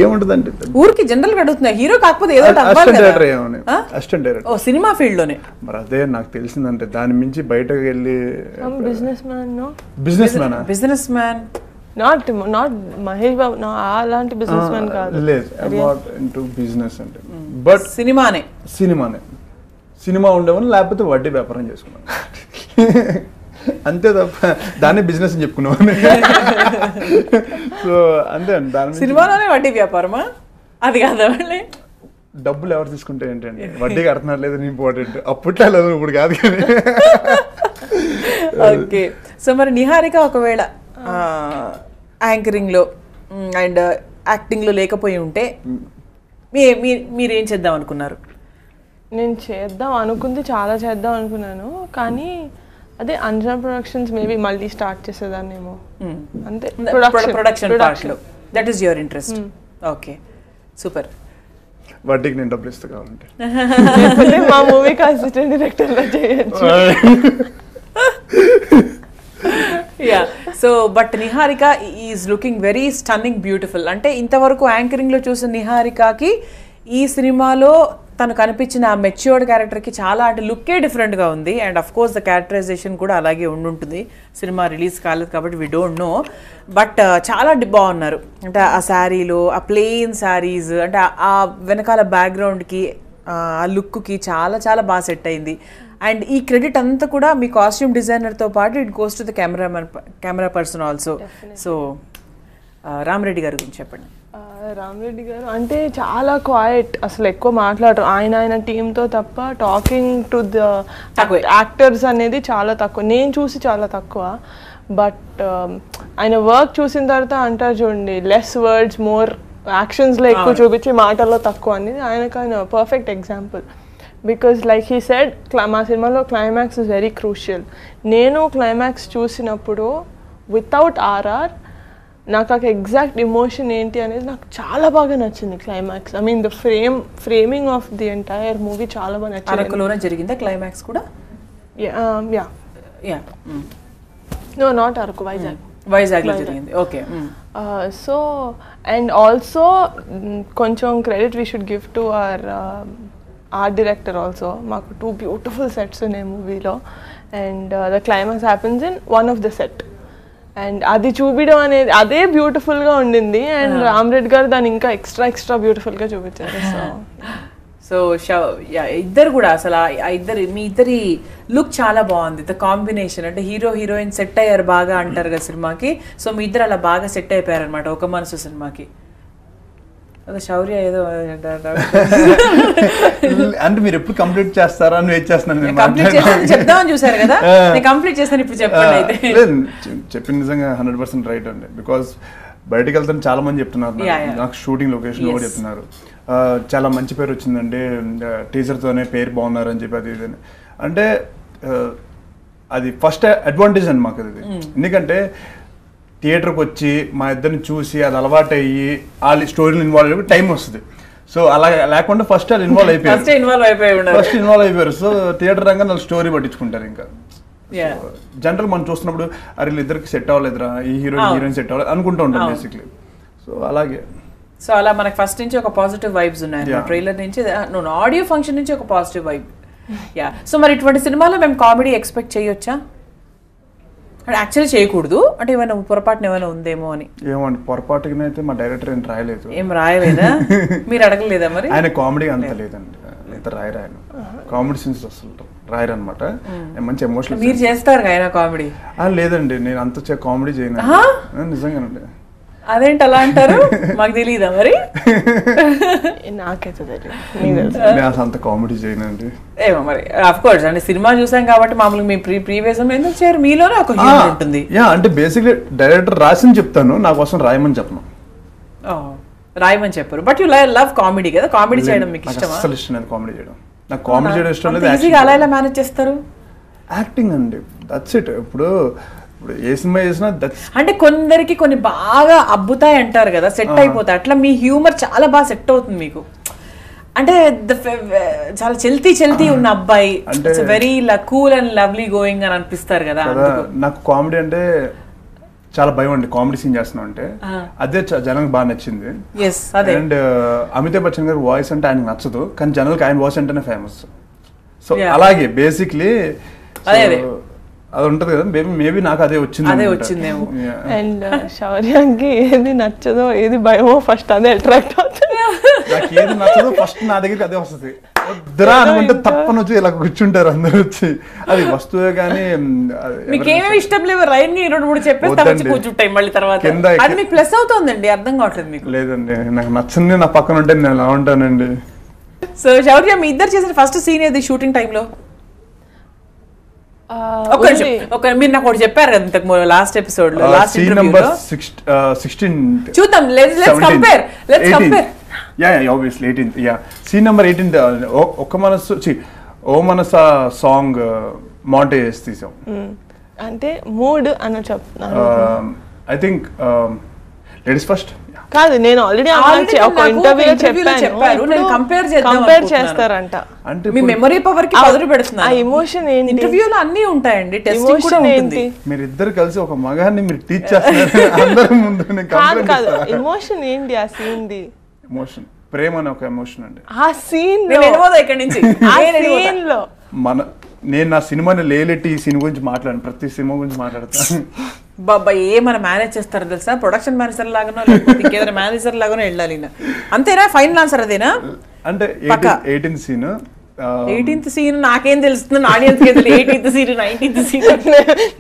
ఏముంటదంటే ఊరికి జనరల్ గా అడుగుతున్నా, హీరో కాకపోతే ఏదో అసిస్టెంట్ డైరెక్టర్. ఓ సినిమా ఫీల్డ్ లోనే. మరి అదే నాకు తెలిసిందంటే దాని మించి బయటకు వెళ్ళి business man not Mahesh Babu అలాంటి బిజినెస్ మ్యాన్ కాదు. లేదు, అబౌట్ ఇంటూ బిజినెస్ అంటే బట్ సినిమానే సినిమా ఉండేవాళ్ళు, లేకపోతే వడ్డీ వ్యాపారం చేసుకున్నాను అంతే తప్ప దాన్ని బిజినెస్ అని చెప్పుకున్నాను. సో అంతే అండి, దాని సినిమాలోనే వడ్డీ వ్యాపారమా? అది కాదా? డబ్బులు ఎవరు తీసుకుంటే ఏంటండి, వడ్డీ కడుతున్నారు లేదని ఇంపార్టెంట్. అప్పట్లో లేదు, ఇప్పుడు కాదు కానీ. ఓకే, సో మరి నిహారిక ఒకవేళ యాంకరింగ్ లో అండ్ యాక్టింగ్ లో లేకపోయి ఉంటే మీరేం చేద్దాం అనుకున్నారు? నేను చేద్దాం అనుకుంది, చాలా చేద్దాం అనుకున్నాను, కానీ అదే అంజనా ప్రొడక్షన్స్ మేబీ మళ్ళీ స్టార్ట్ చేసేదాన్నేమో అంతే. ప్రొడక్షన్ పార్ట్ లో that is your interest. Okay, super. వడ్డీకి నేను డబ్బులు ఇస్తా కావాలంటే మా మూవీకి అసిస్టెంట్ డైరెక్టర్ లా చేయొచ్చు. Yeah, so but Niharika is looking very stunning beautiful. అంటే ఇంతవరకు యాంకరింగ్ లో చూసిన నిహారికకి ఈ సినిమాలో తను కనిపించిన ఆ మెచ్యూర్డ్ క్యారెక్టర్కి చాలా అంటే లుక్కే డిఫరెంట్గా ఉంది. And of course the characterisation కూడా అలాగే ఉండుంటుంది. సినిమా రిలీజ్ కాలేదు కాబట్టి వీ డోంట్ నో, బట్ చాలా బాగున్నారు. అంటే ఆ శారీలో ఆ ప్లెయిన్ శారీస్, అంటే ఆ వెనకాల బ్యాక్గ్రౌండ్కి ఆ లుక్కి చాలా చాలా బాగా సెట్ అయింది. అండ్ ఈ క్రెడిట్ అంతా కూడా మీ కాస్ట్యూమ్ డిజైనర్తో పాటు it goes to the camera person also. So Rama Reddy గారి గురించి చెప్పండి. రామరెడ్డి గారు అంటే చాలా క్వైట్, అసలు ఎక్కువ మాట్లాడరు. ఆయన టీంతో తప్ప టాకింగ్ టు ద యాక్టర్స్ అనేది చాలా తక్కువ, నేను చూసి చాలా తక్కువ. బట్ ఆయన వర్క్ చూసిన తర్వాత అంటారు చూడండి, లెస్ వర్డ్స్ మోర్ యాక్షన్స్లో ఎక్కువ చూపించి మాటల్లో తక్కువ అనేది ఆయన perfect example. Because like he said, మా సినిమాలో క్లైమాక్స్ ఇస్ వెరీ క్రూషియల్. నేను క్లైమాక్స్ చూసినప్పుడు వితౌట్ ఆర్ఆర్ నాకు ఆ ఎగ్జాక్ట్ ఎమోషన్ ఏంటి అనేది నాకు చాలా బాగా నచ్చింది climax. I mean the framing of the entire movie చాలా బాగా నచ్చింది. అరకులోనే జరిగిందా క్లైమాక్స్ కూడా? నో, నాట్ అరకు, వైజాగ్లో జరిగింది. ఓకే. సో అండ్ ఆల్సో కొంచెం credit we should give to our art director also. మాకు 2 బ్యూటిఫుల్ సెట్స్ ఉన్నాయి మూవీలో and the climax happens in one of the set and అది చూపించడం అనేది అదే బ్యూటిఫుల్గా ఉండింది. అండ్ రామరెడ్డి గారు దాన్ని ఇంకా ఎక్స్ట్రా బ్యూటిఫుల్గా చూపించారు. సో ఇద్దరు కూడా అసలు మీ ఇద్దరి లుక్ చాలా బాగుంది. ద కాంబినేషన్ అంటే హీరో హీరోయిన్ సెట్ అయ్యారు బాగా అంటారు కదా సినిమాకి. సో మీ ఇద్దరు అలా బాగా సెట్ అయిపోయారు అనమాట ఒక మనసు సినిమాకి. అదే శౌర్య ఏదో అంటే మీరు ఎప్పుడు కంప్లీట్ చేస్తారా అని వెయిట్ చేస్తున్నాను. కంప్లీట్ చేస్తాను చెప్దామని చూసారు కదా, నేను కంప్లీట్ చేస్తాను ఇప్పుడు చెప్పండి. అయితే చెప్పిన నిజంగా 100% రైట్ అండి. బికాస్ బయటకు వెళ్తాను చాలా మంది చెప్తున్నారు, నాకు షూటింగ్ లొకేషన్ కూడా చెప్తున్నారు చాలా మంచి పేరు వచ్చిందండి, టీజర్తోనే పేరు బాగున్నారు అని చెప్పి అది ఇది అంటే అది ఫస్ట్ అడ్వాంటేజ్ అండి మాకు అది. ఎందుకంటే థియేటర్కి వచ్చి మా ఇద్దరిని చూసి అది అలవాటు అయ్యి వాళ్ళ స్టోరీలో ఇన్వాల్వ్ అయ్యి టైం వస్తుంది. సో అలా లేకుండా ఫస్ట్ అది ఇన్వాల్వ్ అయిపోయారు. సో థియేటర్ రంగా వాళ్ళు స్టోరీ పట్టించుకుంటారు. ఇంకా జనరల్ మనం చూస్తున్నప్పుడు అరే ఇద్దరికి సెట్ అవ్వలేదురా, ఈ హీరోయిన్ సెట్ అవ్వలేదు అనుకుంటూ ఉంటాం బేసిక్లీ. సో అలాగే సో అలా మనకి ఫస్ట్ నుంచి ఒక పాజిటివ్ వైబ్స్ ఉన్నాయి. ట్రైలర్ నుంచి ఆడియో ఫంక్షన్ నుంచి ఒక పాజిటివ్ వైబ్. సో మరి ఇటువంటి సినిమాలో మేము కామెడీ ఎక్స్పెక్ట్ చేయొచ్చా? అంటే యాక్చువల్లీ చేయకూడదు అంటే ఏమైనా పొరపాటున ఏమైనా ఉందేమో అని. ఏమండి పొరపాటుగా అయితే మా డైరెక్టర్ ఏం రాయలేదా? మీరు అడగలేదా మరి? ఆయన కామెడీ అంత లేదండి, అయితే రాయను కామెడీ సీన్స్ అసలు రాయరు అనమాట. మంచి ఎమోషనల్. మీరు చేస్తారు ఆయన కామెడీ? లేదండి, నేను అంత కామెడీ చేయను నిజంగానండి. అదేంటి అలా అంటారు? మాకు తెలియదా మరి? నాకైతే తెలియదు, అంత కామెడీ చేయనండి. ఏమో మరి అఫ్ కోర్స్ అంటే సినిమా చూసాం కాబట్టి మామూలుగా మీ ప్రీవియస్ ఎందుకు చేయరు? మీలోనే ఒక హ్యూమర్ ఉంటుంది. అంటే బేసిక్లీ డైరెక్టర్ రాసింది చెప్తాను, నా కోసం రాయమని చెప్పను. రాయమని చెప్పారు. బట్ యు లవ్ కామెడీ కదా, కామెడీ చేయడం మీకు ఇష్టమా? అసలు ఇష్టం లేదు కామెడీ చేయడం. నాకు కామెడీ చేయడం ఇష్టం లేదు. ఈజీగా అలా ఎలా మేనేజ్ చేస్తారు? యాక్టింగ్ అండి, దట్స్ ఇట్. ఇప్పుడు ఏ సినిమా చేసినా అంటే కొందరికి కొన్ని బాగా అబ్బుతాయి అంటారు కదా, సెట్ అయిపోతాయి. అట్లా మీ హ్యూమర్ చాలా బాగా సెట్ అవుతుంది మీకు. అంటే చాలా చల్తీ ఉన్న అబ్బాయి, very cool and lovely going అని అనిపిస్తారు కదా. నాకు కామెడీ అంటే చాలా భయం అండి, కామెడీ సీన్ చేస్తున్నాం అంటే అదే జనానికి బాగా నచ్చింది. అండ్ అమితాబ్ బచ్చన్ గారి వాయిస్ అంటే ఆయనకు నచ్చదు, కానీ జనాలకు ఆయన వాయిస్ అంటేనే ఫేమస్. సో అలాగే బేసిక్లీ అది ఉంటది కదా, మేబీ నాకు అదే వచ్చిందేమో. అండ్ శౌర్యానికి ఏది నచ్చదో ఏది భయమో ఫస్ట్ అదే అట్రాక్ట్ అవుతుంది. నాకు ఏది నచ్చదో ఫస్ట్ నా దగ్గరికి అదే వస్తుంది. వద్దురా అనుకుంటే తప్పని వచ్చి ఇలా కూర్చుంటారు అందరు వచ్చి. అది వస్తువే కానీ మీకేమీ ఇష్టం లేవు. రైన్ 2-3 చెప్పేసి కూర్చుంటాయి మళ్ళీ తర్వాత. అది మీకు ప్లస్ అవుతుందండి, అర్థం కావట్లేదు మీకు? లేదండి, నాకు నచ్చింది నా పక్కన ఉంటే నేను ఎలా ఉంటానండి. సో శౌర్య మీ ఇద్దరు చేసిన ఫస్ట్ సీన్ ఏది షూటింగ్ టైంలో? మీరు నాకు ఒకటి చెప్పారు కదా ఇంతకు లాస్ట్ ఎపిసోడ్ లో, లాస్ట్ ఇంటర్వ్యూలో. 16 చూద్దాం, let's compare. obviously 18th. Scene number 18 ఓ మనసు సాంగ్ మాంటేజ్ తీసాం. అంటే మూడ్ అని చెప్తున్నాను. ఐ థింక్ లేడీస్ ఫస్ట్ కాదు, నేను ఆల్రెడీ ఒక ఇంటర్వ్యూలో చెప్పాను, నేను కంపేర్ చేస్తారంట. అంటే మీ మెమరీ పవర్ కి పదులు పెడుతున్నారు. ఆ ఎమోషన్ ఏంటి? ఇంటర్వ్యూలో అన్ని ఉంటాయండి, టెస్టింగ్ కూడా ఉంటుంది. మీరు ఇద్దరు కలిసి ఒక మగాన్ని మీరు టీచ్ చేస్తున్నారు అందరి ముందు. కాదు, ఎమోషన్ ఏంటి ఆ సీన్ ది? ఎమోషన్ ప్రేమ అనే ఒక ఎమోషన్ అండి. ఆ సీన్ ఇక్కడి నుంచి లో నేను నా సినిమాని లేలెట్టి ఈ సినిమా గురించి మాట్లాడాను, ప్రతి సినిమా గురించి మాట్లాడతాను. బాబా ఏమైనా మేనేజ్ చేస్తారో తెలుసా? ప్రొడక్షన్ మేనేజర్ లాగానో లేకపోతే ఇంకేదైనా మేనేజర్ లాగానో వెళ్ళాలి. అంతేనా? ఫైనల్ ఆన్సర్ అదేనా? అంటే 18th సీన్ 18th సీన్ నాకేం తెలుస్తుంది, audience 18th scene 19th scene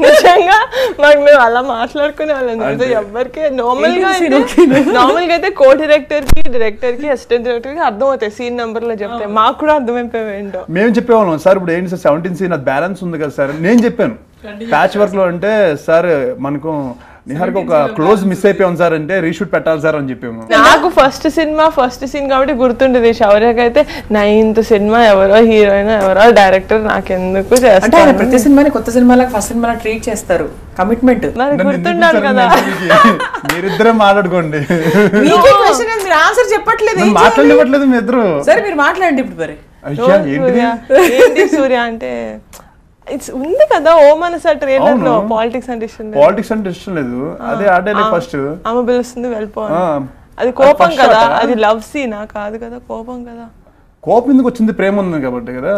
నిజంగా మాకు మేము అలా మాట్లాడుకునే వాళ్ళం. ఎవరికి నార్మల్గా అయితే కో డైరెక్టర్ కి అసిస్టెంట్ డైరెక్టర్ కి అర్థం అవుతాయి సీన్ నెంబర్ లో చెప్తే, మాకు కూడా అర్థమైపోయాయి ఏంటో. మేము చెప్పేవాళ్ళం సార్ ఇప్పుడు ఏంటి సార్ 17th సీన్ అది బ్యాలెన్స్ ఉంది కదా సార్. నేను చెప్పాను ప్యాచ్ వర్క్ లో అంటే సార్ మనకు నిహార్కి ఒక క్లోజ్ మిస్ అయిపోయాం సార్ అంటే రీషూట్ పెట్టాలి సార్ అని చెప్పాము. నాకు ఫస్ట్ సీన్ కాబట్టి గుర్తుండేది. శౌర్యకి అయితే 9th సినిమా ఎవరో హీరోయిన్ ఎవరో డైరెక్టర్ నాకెందుకు చేస్తారు. ప్రతి సినిమాని కొత్త సినిమాలకు ఫస్ట్ సినిమా ట్రీట్ చేస్తారు. కమిట్మెంట్ గుర్తుండాలి కదా. మీరిద్దరే మాట్లాడుకోండి. మీరు ఆన్సర్ చెప్పట్లేదు, మాట్లాడలేదు మీ ఇద్దరు. సరే మీరు మాట్లాడండి ఇప్పుడు. మరి ఏంటి సూర్య అంటే ఉంది కదా ఓ మనసా ట్రైలర్ లో పాలిటిక్స్ అంటే ఇష్టం లేదు. అదే ఆడే ఫస్ట్ ఆమె పిలుస్తుంది వెళ్ళిపోవాలి. అది కోపం కదా, అది లవ్ సీనా కాదు కదా, కోపం కదా. కోపం ఎందుకు వచ్చింది? ప్రేమ ఉంది కాబట్టి కదా.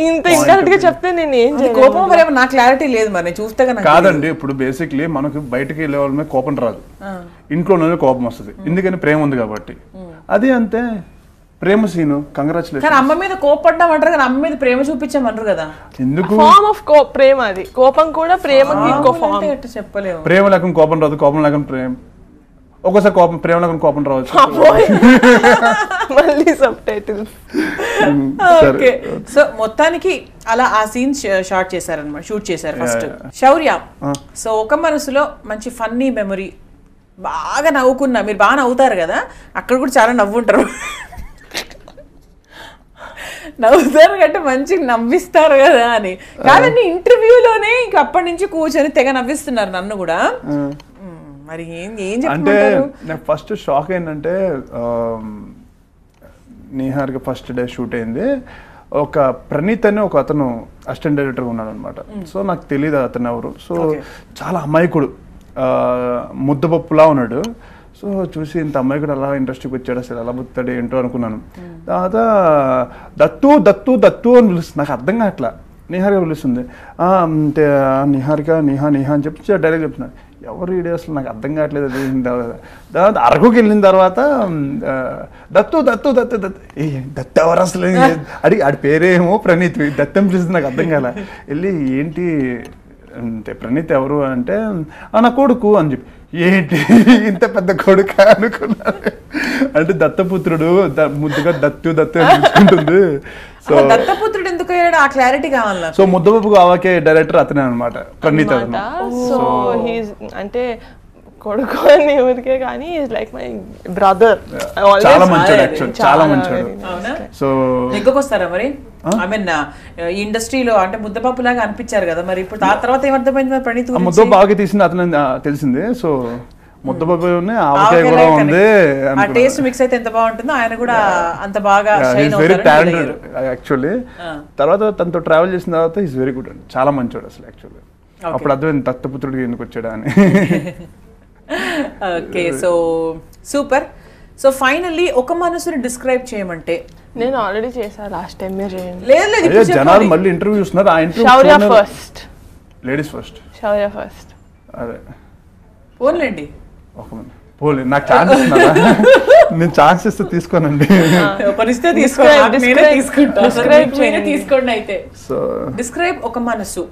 ఇంత ఇండైరెక్ట్ గా చెప్తే నేను ఏం చేయాలి? కోపం ప్రేమ నా క్లారిటీ లేదు. మరి చూస్తే కాదండి. ఇప్పుడు బేసిక్లీ మనకు బయటకి వెళ్ళే వాళ్ళ మీద కోపం రాదు, ఇంట్లోనే కోపం వస్తుంది. ఎందుకని ప్రేమ ఉంది కాబట్టి. అది అంతే. ప్రేమ సీను కంగ్రాచులేషన్. అమ్మ మీద కోపడ్డాం అంటారు కానీ అమ్మ మీద ప్రేమ చూపించామంటారు కదా. ఎందుకు? ఫార్మ్ ఆఫ్ ప్రేమ అది. కోపం కూడా ప్రేమకి ఇంకో ఫార్మ్. చెప్పలేము. ప్రేమ లేకుండా కోపం రాదు, కోపం లేకుండా ప్రేమ. ఒక్కోసారి ప్రేమ లేకుండా కోపం రావచ్చు. మళ్ళీ సబ్‌టైటిల్స్. ఓకే. సో మొత్తానికి అలా ఆ సీన్ షూట్ చేశారు ఫస్ట్. శౌర్య, సో ఒక మనసులో మంచి ఫన్నీ మెమరీ, బాగా నవ్వుకున్నా. మీరు బాగా నవ్వుతారు కదా, అక్కడ కూడా చాలా నవ్వుంటారు. నవ్వుతారు కంటే మంచిగా నవ్విస్తారు కదా అని కాదండి. ఇంటర్వ్యూలోనే ఇంక అప్పటి నుంచి కూర్చొని తెగ నవ్విస్తున్నారు నన్ను కూడా. మరి ఏం చెప్తారు? నాకు ఫస్ట్ షాక్ ఏంటంటే నిహార్కి ఫస్ట్ డే షూట్ అయింది. ఒక ప్రణీత్ అని ఒక అతను అసిస్టెంట్ డైరెక్టర్ ఉన్నాడు అనమాట. సో నాకు తెలియదు అతను ఎవరు. సో చాలా అమాయకుడు, ముద్దపప్పులా ఉన్నాడు. సో చూసి ఇంత అమ్మాయి కూడా అలా ఇండస్ట్రీకి వచ్చాడు, అసలు ఎలా బుత్తాడు ఏంటో అనుకున్నాను. తర్వాత దత్తు దత్తు దత్తు అని పిలుస్తుంది. నాకు అర్థం కావట్లా. నిహారిక పిలుస్తుంది. అంటే నిహారిక నిహా అని చెప్పి డైరెక్ట్ చెప్తున్నాను. ఎవరు వీడియో అసలు నాకు అర్థం కావట్లేదు. అది తర్వాత అరకుకి వెళ్ళిన తర్వాత దత్తు దత్తు దత్తు దత్తు దత్తు ఎవరు అసలు అడిగి ఆడి పేరేమో ప్రణీత్, దత్తం పిలుస్తుంది. నాకు అర్థం కాలే. వెళ్ళి ఏంటి అంటే ప్రణీత్ ఎవరు అంటే నా కొడుకు అని చెప్పి, ఏంటి ఇంత పెద్ద కొడుక అనుకున్నాను. అంటే దత్తపుత్రుడు, ముద్దుగా దత్తు దత్తు అనిపించుకుంటుంది. సో దత్తపుత్రుడు ఎందుకు అయ్యాడు ఆ క్లారిటీ కావాలి. సో ముద్దపప్పు కావాకే డైరెక్టర్ అతనే అనమాట, ప్రణీత్. సో అంటే కొడుకు అని ఊరికే కానీ లైక్ మై బ్రదర్. చాలా మంచివాడు యాక్చువల్, చాలా మంచివాడు. సో నెగ్గొస్తారా మరి? ఐ మీన్ ఈ ఇండస్ట్రీలో అంటే ముద్దపప్పు లాగా అనిపించారు కదా, మరి ఇప్పుడు ఆ తర్వాత ఏమర్థమైంది మరి ప్రణీత్? ముద్దపప్పు బాగా తీసింది అతను తెలిసింది. సో ముద్దపప్పు ఆవకాయ కూడా ఉంది. ఆ టేస్ట్ మిక్స్ అయితే ఎంత బాగుంటుందో ఆయన కూడా అంత బాగా వెరీ టాలెంటెడ్ యాక్చువల్లీ. తర్వాత తనతో ట్రావెల్ చేసిన తర్వాత ఈజ్ వెరీ గుడ్ అండి, చాలా మంచివాడు అసలు యాక్చువల్లీ. అప్పుడు అర్థమైంది దత్తపుత్రుడికి ఎందుకు వచ్చాడా అని. Okay, so super. So finally ఒక మనసుని డిస్క్రైబ్ చేయమంటే? నేను ఆల్రెడీ చేశాను లాస్ట్ టైం. మీరు చేయండి. లేదు జనాలు మళ్ళీ ఇంటర్వ్యూ చూస్తున్నారు. ఆ ఇంటర్వ్యూ శౌర్య ఫస్ట్, లేడీస్ ఫస్ట్. శౌర్య ఫస్ట్. అదే పోన్లేండి, పోలే నాకు ఛాన్స్ ఇస్తున్నారా? నేను ఛాన్స్ ఇస్తే తీసుకోనండి. తీసుకోండి. అయితే సో డిస్క్రైబ్ ఒక మనసు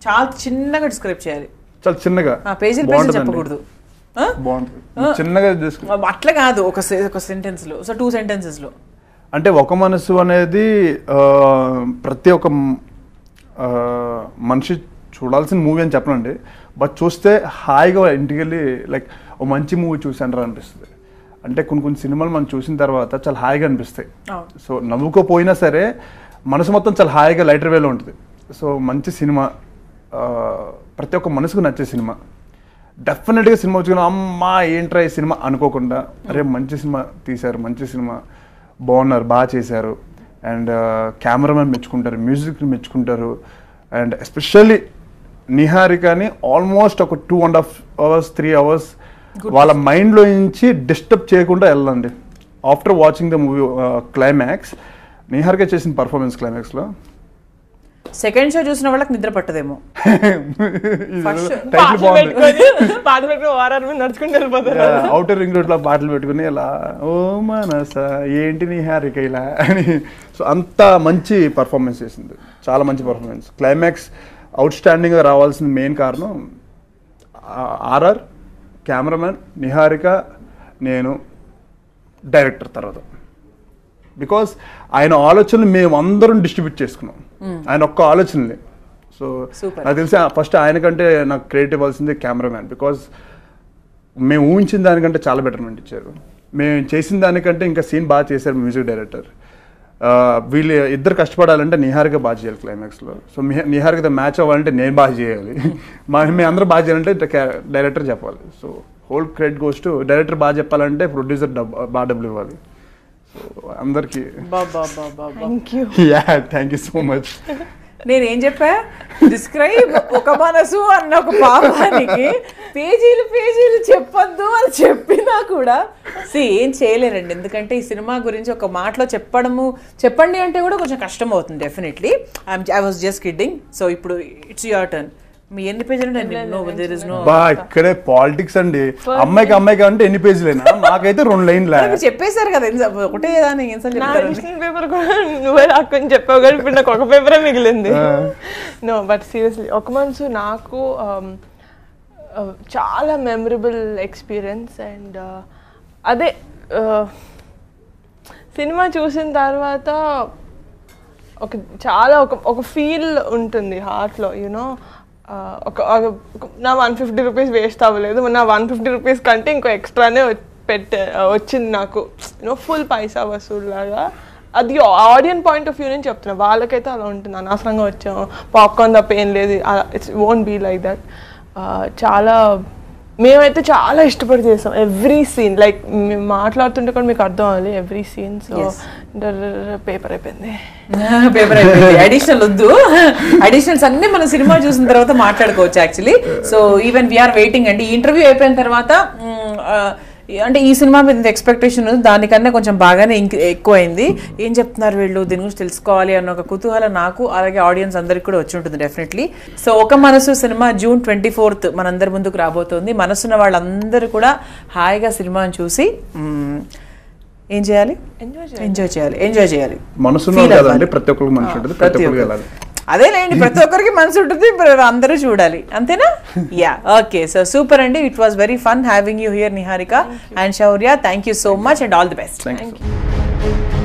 చాలా చిన్నగా డిస్క్రైబ్ చేయాలి. చాలా చిన్నగా, పేజీలు చెప్పకూడదు. చిన్నగా అట్లా కాదు, ఒక సెంటెన్స్ లో, సో 2 sentences లో. అంటే ఒక మనసు అనేది ప్రతి ఒక్క మనిషి చూడాల్సిన మూవీ అని చెప్పనండి. బట్ చూస్తే హాయిగా ఇంటికి వెళ్ళి లైక్ ఓ మంచి మూవీ చూసాను అనిపిస్తుంది. అంటే కొన్ని సినిమాలు మనం చూసిన తర్వాత చాలా హాయిగా అనిపిస్తాయి. సో నవ్వుకోపోయినా సరే మనసు మొత్తం చాలా హాయిగా లైటర్ వేలో ఉంటుంది. సో మంచి సినిమా, ప్రతి ఒక్క మనసుకు నచ్చే సినిమా. డెఫినెట్గా సినిమా వచ్చుకున్నా అమ్మా ఏంట్రా ఈ సినిమా అనుకోకుండా, అరే మంచి సినిమా తీశారు, మంచి సినిమా, బాగున్నారు, బాగా చేశారు. అండ్ కెమెరామెన్ మెచ్చుకుంటారు, మ్యూజిక్ని మెచ్చుకుంటారు. అండ్ ఎస్పెషల్లీ నిహారికని ఆల్మోస్ట్ ఒక 2.5 hours 3 hours వాళ్ళ మైండ్లో నుంచి డిస్టర్బ్ చేయకుండా వెళ్ళండి. After watching the movie climax, Niharika చేసిన పర్ఫార్మెన్స్ క్లైమాక్స్లో సెకండ్ షో చూసిన వాళ్ళకి నిద్ర పట్టదేమో. టైటిల్ బాగుంది. పాటలు పెట్టుకుని వారాల మీద నడుచుకుంటూ వెళ్ళిపోతారు. అవుటర్ రింగ్ రోడ్ లో పాటలు పెట్టుకుని ఇలా ఓ మనస ఏంటి నిహారిక ఇలా అని. సో అంత మంచి పర్ఫార్మెన్స్ చేసింది, చాలా మంచి పర్ఫార్మెన్స్. క్లైమాక్స్ అవుట్ స్టాండింగ్ గా రావాల్సిన మెయిన్ కారణం ఆర్ఆర్, కెమెరామెన్, నిహారిక, నేను, డైరెక్టర్ తర్వాత. బికాస్ ఆయన ఆలోచనలు మేము అందరం డిస్ట్రిబ్యూట్ చేసుకున్నాం, ఆయన ఒక్క ఆలోచనలే. సో నాకు తెలిసి ఫస్ట్ ఆయనకంటే నాకు క్రెడిట్ ఇవ్వాల్సింది కెమెరామ్యాన్. బికాస్ మేము ఊహించిన దానికంటే చాలా బెటర్మెంట్ ఇచ్చారు, మేము చేసిన దానికంటే ఇంకా సీన్ బాగా చేశారు మ్యూజిక్ డైరెక్టర్. వీళ్ళు ఇద్దరు కష్టపడాలంటే నిహారిక బాగా చేయాలి క్లైమాక్స్లో. సో నిహారికతో మ్యాచ్ అవ్వాలంటే నేను బాగా చేయాలి, మేము అందరూ బాగా చేయాలంటే డైరెక్టర్ చెప్పాలి. So whole credit goes to director. బాగా చెప్పాలంటే ప్రొడ్యూసర్ బాగా డబ్బులు ఇవ్వాలి. సో అందరికి థ్యాంక్ యూ సో మచ్. నేనేం చెప్పా, డిస్క్రైబ్ ఒక మనసు అన్న ఒక పాపానికి పేజీలు పేజీలు చెప్పొద్దు అని చెప్పినా కూడా ఏం చేయలేరండి. ఎందుకంటే ఈ సినిమా గురించి ఒక మాటలో చెప్పండి అంటే కూడా కొంచెం కష్టం అవుతుంది definitely. I was just kidding. So ఇప్పుడు ఇట్స్ యువర్ టర్న్. మీ ఎన్ని పేజీలు? ఇక్కడే పాలిటిక్స్ అండి. అమ్మాయికి అంటే ఎన్ని పేజీలైనా, మాకైతే 2 లైన్లు చెప్పేశారు కదా, ఒకటే పేపర్ కూడా నువ్వే రాకొని చెప్పావు కానీ ఇప్పుడు నాకు ఒక పేపరే మిగిలింది. నో బట్ సీరియస్లీ ఒక మనసు నాకు చాలా మెమరబుల్ ఎక్స్పీరియన్స్. అండ్ అదే సినిమా చూసిన తర్వాత ఒక ఫీల్ ఉంటుంది హార్ట్లో, యూనో. నా 150 రూపీస్ వేస్ట్ అవ్వలేదు, నా 150 రూపీస్ కంటే ఇంకో ఎక్స్ట్రానే వచ్చింది నాకు, యూనో, ఫుల్ పైసా వసూలు లాగా. అది ఆడియన్స్ పాయింట్ ఆఫ్ వ్యూ నుంచి చెప్తున్నా. వాళ్ళకైతే అలా ఉంటుంది, అనవసరంగా వచ్చాము, పాప్కార్న్ తప్ప ఏం లేదు, it's won't be like that. చాలా మేమైతే చాలా ఇష్టపడి చేసాం ఎవ్రీ సీన్. లైక్ మేము మాట్లాడుతుంటే కూడా మీకు అర్థం అవ్వాలి ఎవ్రీ సీన్. సో పేపర్ అయిపోయింది. అడిషనల్ వద్దు, అడిషనల్స్ అన్ని మనం సినిమా చూసిన తర్వాత మాట్లాడుకోవచ్చు actually. So even we are waiting అండి. ఈ ఇంటర్వ్యూ అయిపోయిన తర్వాత అంటే ఈ సినిమా మీద ఎక్స్పెక్టేషన్ దానికన్నా కొంచెం బాగానే ఎక్కువైంది. ఏం చెప్తున్నారు వీళ్ళు, దీని గురించి తెలుసుకోవాలి అన్న ఒక కుతూహలం నాకు అలాగే ఆడియన్స్ అందరికి కూడా వచ్చి ఉంటుంది డెఫినెట్లీ. సో ఒక మనసు సినిమా June 24th మనందరి ముందుకు రాబోతోంది. మనసున్న వాళ్ళందరూ కూడా హాయిగా సినిమాని చూసి ఏం చేయాలి, ఎంజాయ్ చేయాలి. ప్రతి ఒక్కరికి మనసు ఉంటుంది, ప్రతి ఒక్కరికి వెళ్ళాలి. అదేలేండి, ప్రతి ఒక్కరికి మనసు ఉంటుంది, అందరూ చూడాలి, అంతేనా? Yeah, okay. సో సూపర్ అండి. It was very fun having you here Niharika and Shaurya. Thank you so much and all the best. Thank you.